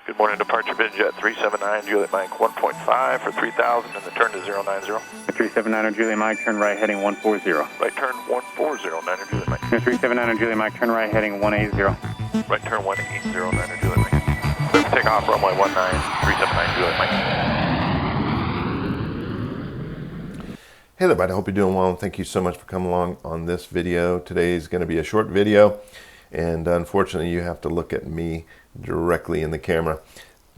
Good morning, departure Vision 379, Juliet Mike 1.5 for 3,000 and the turn to 090. 379 Juliet Mike, turn right heading 140. Right turn 140, Juliet Mike. 379 Juliet Mike, turn right heading 180. Right turn 180, Juliet Mike. Clear for takeoff, runway 19, 379 Juliet Mike. Hey there, everybody. I hope you're doing well, and thank you so much for coming along on this video. Today is going to be a short video, and unfortunately you have to look at me directly in the camera.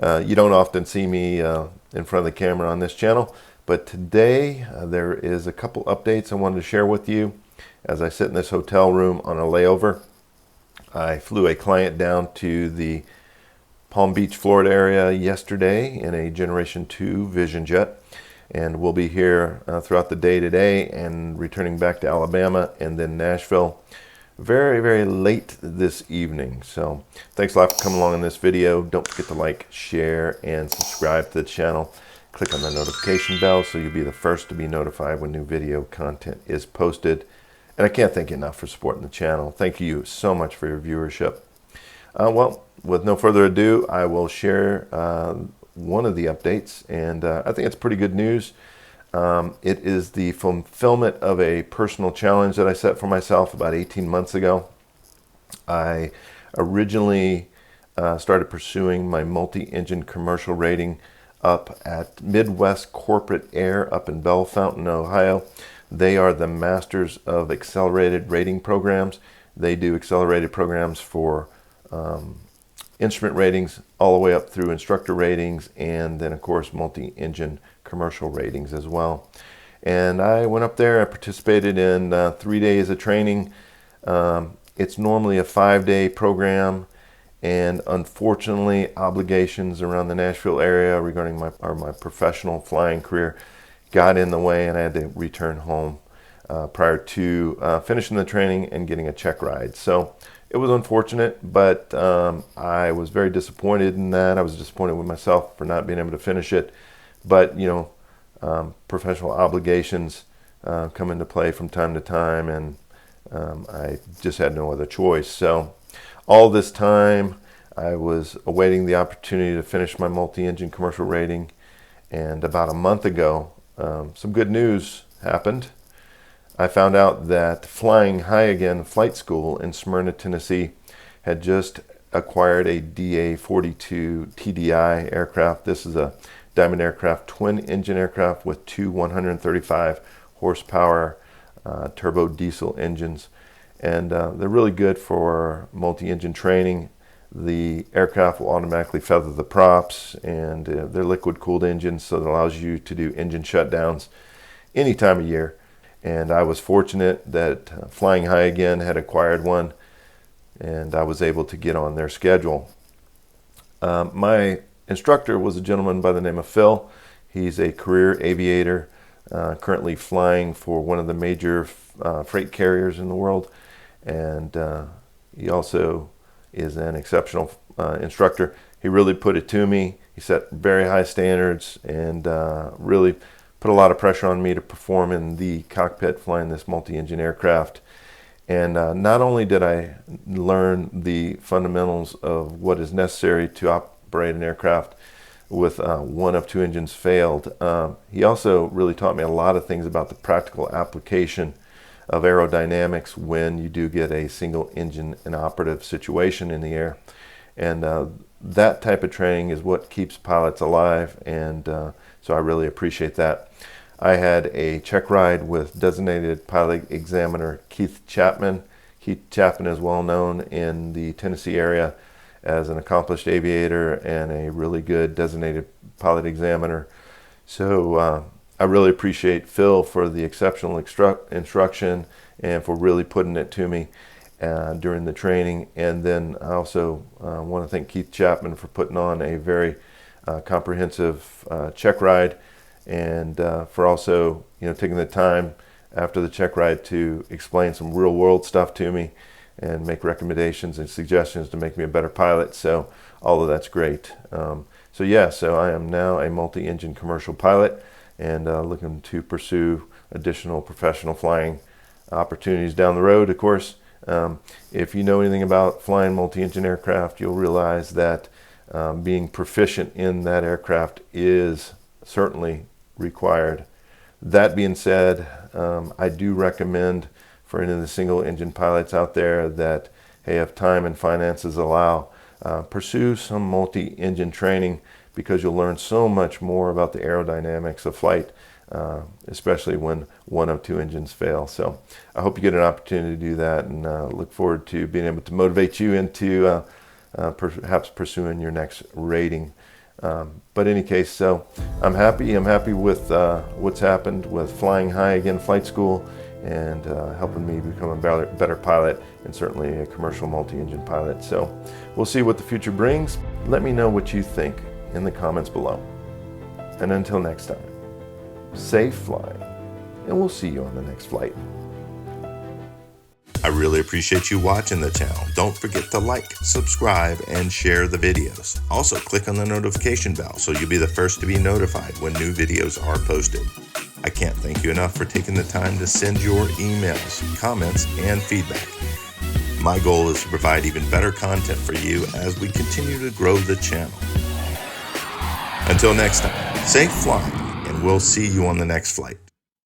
You don't often see me in front of the camera on this channel, but today there is a couple updates I wanted to share with you. As I sit in this hotel room on a layover, I flew a client down to the Palm Beach, Florida area yesterday in a Generation 2 Vision jet, and we'll be here throughout the day today and returning back to Alabama and then Nashville very, very late this evening. So thanks a lot for coming along in this video. Don't forget to like, share, and subscribe to the channel. Click on the notification bell so you'll be the first to be notified when new video content is posted. And I can't thank you enough for supporting the channel. Thank you so much for your viewership. Well, with no further ado, I will share one of the updates, and I think it's pretty good news. It is the fulfillment of a personal challenge that I set for myself about 18 months ago. I originally started pursuing my multi-engine commercial rating up at Midwest Corporate Air up in Bellefontaine, Ohio. They are the masters of accelerated rating programs. They do accelerated programs for instrument ratings all the way up through instructor ratings, and then of course multi-engine commercial ratings as well. And I went up there, I participated in 3 days of training. It's normally a 5-day program, and unfortunately obligations around the Nashville area regarding my professional flying career got in the way, and I had to return home prior to finishing the training and getting a check ride. So it was unfortunate, but I was very disappointed in that. I was disappointed with myself for not being able to finish it. But, you know, professional obligations come into play from time to time, and I just had no other choice. So all this time, I was awaiting the opportunity to finish my multi-engine commercial rating. And about a month ago, some good news happened. I found out that Flying High Again Flight School in Smyrna, Tennessee had just acquired a DA-42 TDI aircraft. This is a Diamond aircraft, twin engine aircraft with two 135 horsepower turbo diesel engines. And they're really good for multi-engine training. The aircraft will automatically feather the props, and they're liquid cooled engines, so it allows you to do engine shutdowns any time of year. And I was fortunate that Flying High Again had acquired one, and I was able to get on their schedule. My instructor was a gentleman by the name of Phil. He's a career aviator, currently flying for one of the major freight carriers in the world, and he also is an exceptional instructor. He really put it to me. He set very high standards and really put a lot of pressure on me to perform in the cockpit flying this multi-engine aircraft. And not only did I learn the fundamentals of what is necessary to operate an aircraft with one of two engines failed, he also really taught me a lot of things about the practical application of aerodynamics when you do get a single engine inoperative situation in the air. And that type of training is what keeps pilots alive, and so I really appreciate that. I had a check ride with designated pilot examiner Keith Chapman. Keith Chapman is well known in the Tennessee area as an accomplished aviator and a really good designated pilot examiner. So I really appreciate Phil for the exceptional instruction and for really putting it to me during the training. And then I also want to thank Keith Chapman for putting on a very comprehensive check ride, and for also, you know, taking the time after the check ride to explain some real world stuff to me and make recommendations and suggestions to make me a better pilot. So all of that's great. So I am now a multi-engine commercial pilot, and looking to pursue additional professional flying opportunities down the road. Of course, if you know anything about flying multi-engine aircraft, you'll realize that being proficient in that aircraft is certainly required. That being said, I do recommend for any of the single engine pilots out there that, hey, if time and finances allow, pursue some multi-engine training, because you'll learn so much more about the aerodynamics of flight, especially when one of two engines fail. So I hope you get an opportunity to do that, and look forward to being able to motivate you into perhaps pursuing your next rating. But in any case, so I'm happy with what's happened with Flying High Again Flight School, and helping me become a better pilot, and certainly a commercial multi-engine pilot. So we'll see what the future brings. Let me know what you think in the comments below. And until next time, safe flying, and we'll see you on the next flight. I really appreciate you watching the channel. Don't forget to like, subscribe, and share the videos. Also, click on the notification bell so you'll be the first to be notified when new videos are posted. I can't thank you enough for taking the time to send your emails, comments, and feedback. My goal is to provide even better content for you as we continue to grow the channel. Until next time, safe flying, and we'll see you on the next flight.